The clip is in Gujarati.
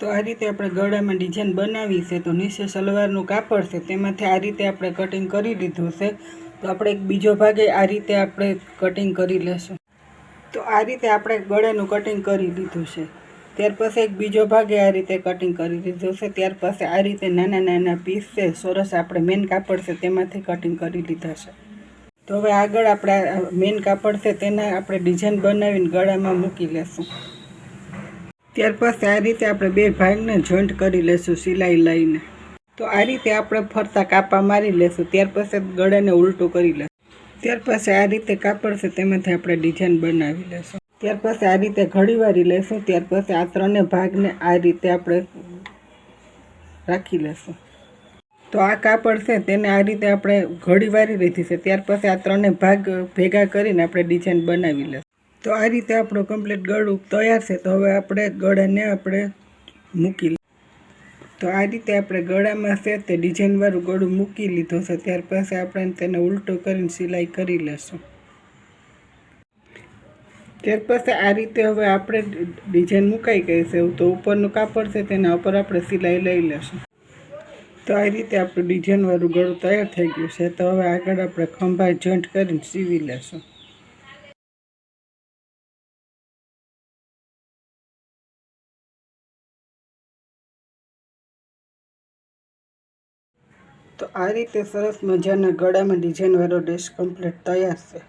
તો આ રીતે આપણે ગળામાં ડિઝાઇન બનાવી છે. તો નીચે સલવારનું કાપડ છે તેમાંથી આ રીતે આપણે કટિંગ કરી લીધું છે. તો આપણે એક બીજો ભાગે આ રીતે આપણે કટિંગ કરી લેશું. તો આ રીતે આપણે ગળાનું કટિંગ કરી લીધું છે. ત્યાર પછી એક બીજો ભાગે આ રીતે કટિંગ કરી લીધું છે. ત્યાર પછી આ રીતે નાના નાના પીસ છે સરસ આપણે મેન કાપડ છે તેમાંથી કટિંગ કરી લીધા છે. તો હવે આગળ આપણે મેન કાપડ છે તેના આપણે ડિઝાઇન બનાવીને ગળામાં મૂકી લેશું. ત્યાર પછી આ રીતે આપણે બે ભાગને જોઈન્ટ કરી લેશું સિલાઈ લઈને. તો આ રીતે આપણે ફરતા કાપા મારી લેશું. ત્યાર પછી ગળાને ઉલટું કરી લેશું. ત્યાર પછી આ રીતે કાપડ છે તેમાંથી આપણે ડિઝાઇન બનાવી લેશું. ત્યાર પછી આ રીતે ઘડી વારી લેશું. ત્યાર પછી આ ત્રણે ભાગને આ રીતે આપણે રાખી લેશું. તો આ કાપડ છે તેને આ રીતે આપણે ઘડી વારી લીધી છે. ત્યાર પછી આ ત્રણે ભાગ ભેગા કરીને આપણે ડિઝાઇન બનાવી લેશું. તો આ રીતે આપણું કમ્પ્લીટ ગળું તૈયાર છે. તો હવે આપણે ગળાને આપણે મૂકી તો આ રીતે આપણે ગળામાં છે તે ડિઝાઇનવાળું ગળું મૂકી લીધું છે. ત્યાર પછી આપણે તેને ઉલટું કરીને સિલાઈ કરી લેશું. ત્યાર પછી આ રીતે હવે આપણે ડિઝાઇન મુકાઈ ગઈ છે. તો ઉપરનું કાપડ છે તેના ઉપર આપણે સિલાઈ લઈ લેશું. તો આ રીતે આપણું ડિઝાઇનવાળું ગળું તૈયાર થઈ ગયું છે. તો હવે આગળ આપણે ખંભા જોઈન્ટ કરીને સીવી લેશું. તો આ રીતે સરસ મજાના ગળામાં ડિઝાઇનવાળો ડ્રેસ કમ્પ્લીટ તૈયાર છે.